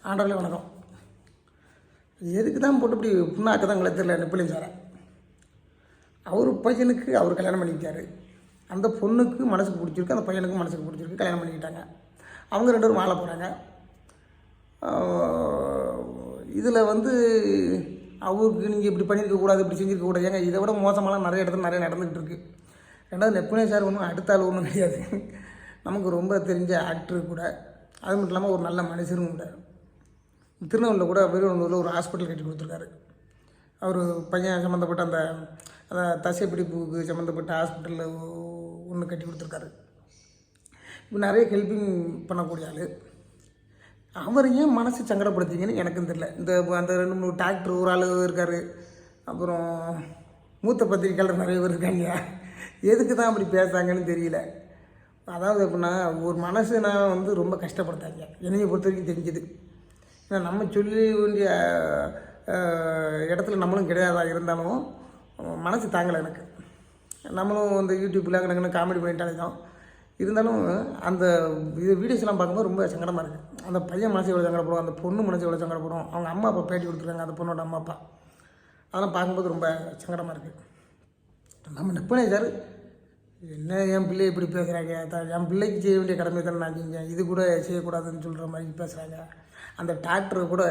ஆண்டவர்களே வணக்கம். எதுக்கு தான் போட்டு இப்படி புண்ணாக்க தான் தெரியல நெப்பலியன் சாரை. அவர் பையனுக்கு அவர் கல்யாணம் பண்ணிக்கிட்டாரு. அந்த பொண்ணுக்கு மனசுக்கு பிடிச்சிருக்கு, அந்த பையனுக்கு மனசுக்கு பிடிச்சிருக்கு, கல்யாணம் பண்ணிக்கிட்டாங்க. அவங்க 2 பேரும் வாழ போகிறாங்க. இதில் அவருக்கு நீங்கள் இப்படி பண்ணியிருக்கக்கூடாது, இப்படி செஞ்சுருக்கக்கூடாது. ஏங்க இதை விட மோசமாலாம் நிறைய இடத்துல நிறைய நடந்துக்கிட்டு இருக்குது. ரெண்டாவது நெப்பலியன் சார் ஒன்றும் அடுத்த ஆள் ஒன்றும் கிடையாது. நமக்கு ரொம்ப தெரிஞ்ச ஆக்டரு கூட. அது மட்டும் இல்லாமல் ஒரு நல்ல மனுஷரும் கூட. திருநெல்வேலியில் கூட வேலூரில் ஒரு ஹாஸ்பிட்டல் கட்டி கொடுத்துருக்காரு. அவர் பையன் சம்மந்தப்பட்ட அந்த தசை பிடிப்புக்கு சம்மந்தப்பட்ட ஹாஸ்பிட்டலில் ஒன்று கட்டி கொடுத்துருக்காரு. இப்போ நிறைய ஹெல்ப்பிங் பண்ணக்கூடிய ஆள். அவர் ஏன் மனசு சங்கடப்படுத்திங்கன்னு எனக்கும் தெரியல. அந்த 2-3 டாக்டர் ஒரு ஆள் இருக்கார், அப்புறம் மூத்த பத்திரிக்கையாளர் நிறைய பேர் இருக்காங்க. எதுக்கு தான் அப்படி பேசுகிறாங்கன்னு தெரியல. அதாவது எப்படின்னா, ஒரு மனசு நான் ரொம்ப கஷ்டப்படுத்தாங்க. என்னையை பொறுத்த வரைக்கும் தெரிஞ்சுது. ஏன்னா நம்ம சொல்லி வேண்டிய இடத்துல நம்மளும் கிடையாதா இருந்தாலும் மனசு தாங்கலை எனக்கு. நம்மளும் யூடியூப்பில் அங்கே காமெடி பண்ணிட்டாலே தான் இருந்தாலும் அந்த வீடியோஸ்லாம் பார்க்கும்போது ரொம்ப சங்கடமாக இருக்குது. அந்த பையன் மனசு எவ்வளோ சங்கடப்படும், அந்த பொண்ணு மனசு எவ்வளோ சங்கடப்படும். அவங்க அம்மா அப்பா பேட்டி கொடுத்துருக்காங்க, அந்த பொண்ணோட அம்மா அப்பா. அதெல்லாம் பார்க்கும்போது ரொம்ப சங்கடமாக இருக்குது. நம்ம நெப்பலியன் சார் என்ன என் பிள்ளை இப்படி பேசுகிறாங்க, என் பிள்ளைக்கு செய்ய வேண்டிய கடமை தானே நான் செஞ்சேன், இது கூட செய்யக்கூடாதுன்னு சொல்கிற மாதிரி பேசுகிறாங்க. அந்த டாக்டர் கூட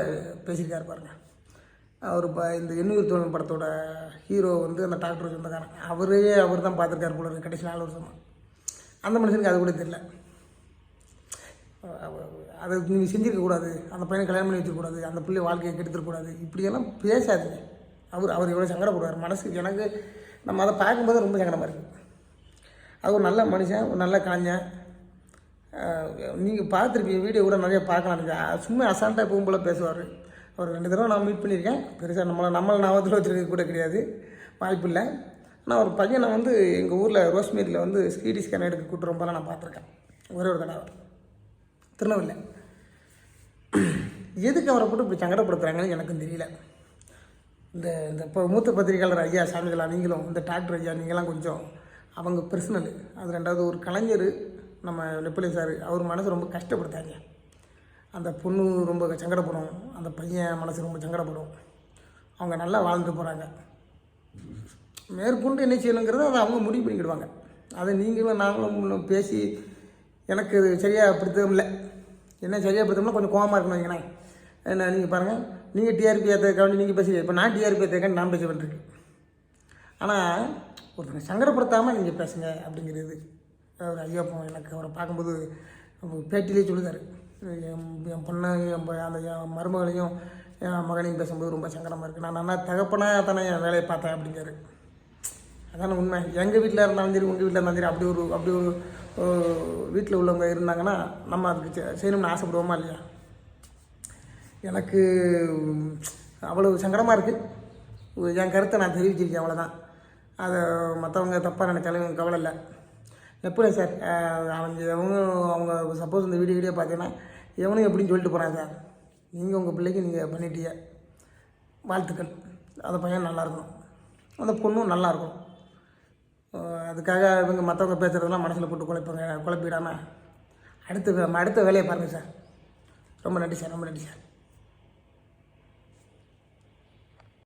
பேசியிருக்காரு பாருங்கள். அவர் இந்த எண்ணூர் தோழன் படத்தோட ஹீரோ அந்த டாக்டர் சொந்தக்காரன். அவர் தான் பார்த்துருக்காரு போல இருக்கு கடைசி 4 வருஷமாக. அந்த மனுஷனுக்கு அது கூட தெரியல. அதை நீங்கள் செஞ்சுருக்கக்கூடாது, அந்த பையனை கல்யாணம் பண்ணி வச்சுருக்கூடாது, அந்த பிள்ளை வாழ்க்கையை கெடுத்துருக்கூடாது, இப்படியெல்லாம் பேசாதீங்க. அவர் எவ்வளோ சங்கடப்படுவார் மனசுக்கு. எனக்கு நம்ம அதை பார்க்கும்போது ரொம்ப சங்கடமாக இருக்குது. அது ஒரு நல்ல மனுஷன், ஒரு நல்ல கலைஞன். நீங்கள் பார்த்துருப்பீங்க, வீடியோ கூட நிறைய பார்க்கலாம். சும்மா அசால்ட்டாக எப்பவும் போல் பேசுவார். அவர் 2 தடவை நான் மீட் பண்ணியிருக்கேன். பெருசாக நம்மளை ஞாபகத்தில் வச்சுருக்க கூட கிடையாது, வாய்ப்பு இல்லை. ஆனால் ஒரு பையனை எங்கள் ஊரில் ரோஸ்மேரியில் சிடி ஸ்கேன் எடுக்க கூட்டுறப்பெல்லாம் நான் பார்த்துருக்கேன். ஒரே ஒரு தடவை திருநெல்வேலியில். எதுக்கு அவரை போட்டு இப்படி சங்கடப்படுத்துகிறாங்கன்னு எனக்கும் தெரியல. இந்த இப்போ மூத்த பத்திரிகையாளர் ஐயா சாமிகளா, நீங்களும் இந்த டாக்டர் ஐயா, நீங்களாம் கொஞ்சம் அவங்க பர்சனல். அது 2வது ஒரு கலைஞர் நம்ம நெப்பலியன் சார், அவர் மனசு ரொம்ப கஷ்டப்படுத்தாங்க. அந்த பொண்ணு ரொம்ப சங்கடப்படும், அந்த பையன் மனசு ரொம்ப சங்கடப்படும். அவங்க நல்லா வாழ்ந்துட்டு போகிறாங்க. மேற்கொண்டு என்ன செய்யணுங்கிறத அதை அவங்க முடிவு பண்ணிக்கிடுவாங்க. அதை நீங்களும் நாங்களும் பேசி எனக்கு சரியாக பிடித்ததும் இல்லை. என்ன சரியாக பிடித்தோம்னா கொஞ்சம் கோவமாக இருக்கணும் வைங்களேன். என்ன நீங்கள் பாருங்கள், நீங்கள் டிஆர்பி ஏற்றக்காண்டி நீங்கள் பேசி, இப்போ நான் டிஆர்பி ஏற்றக்காண்டி நான் பேச வேண்டியிருக்கு. ஆனால் ஒருத்தனை சங்கடப்படுத்தாமல் நீங்கள் பேசுங்க அப்படிங்கிறது. அவர் ஐயா எனக்கு அவரை பார்க்கும்போது பேட்டிலே சொல்லுதார். என் பொண்ணை என் மருமகளையும் என் மகனையும் பேசும்போது ரொம்ப சங்கடமாக இருக்குது. நான் நல்லா தகப்பனாக தானே என் வேலையை பார்த்தேன் அப்படிங்கிறாரு. அதான உண்மை. எங்கள் வீட்டில் இருந்தாலும் சரி, உங்கள் வீட்டில் இருந்தாலும் சரி, அப்படி ஒரு வீட்டில் உள்ளவங்க இருந்தாங்கன்னா நம்ம அதுக்கு செய்யணும்னு ஆசைப்படுவோமா இல்லையா? எனக்கு அவ்வளோ சங்கடமாக இருக்குது. என் கருத்தை நான் தெரிவிச்சிருக்கேன், அவ்வளோதான். அதை மற்றவங்க தப்பாக நினைச்சாலும் கவலை இல்லை. நெப்பலியன் சார் அவங்க சப்போஸ் இந்த வீடியோ பார்த்தீங்கன்னா எவனும் எப்படின்னு சொல்லிட்டு போகிறாங்க சார். நீங்கள் உங்கள் பிள்ளைக்கு நீங்கள் பண்ணிட்டீங்க, வாழ்த்துக்கள். அந்த பையன் நல்லாயிருக்கும், அந்த பொண்ணும் நல்லாயிருக்கும். அதுக்காக மற்றவங்க பேசுகிறதெல்லாம் மனசில் போட்டு குழப்பிடாமல் அடுத்த வேலையை பாருங்கள் சார். ரொம்ப நன்றி சார், ரொம்ப நன்றி சார்.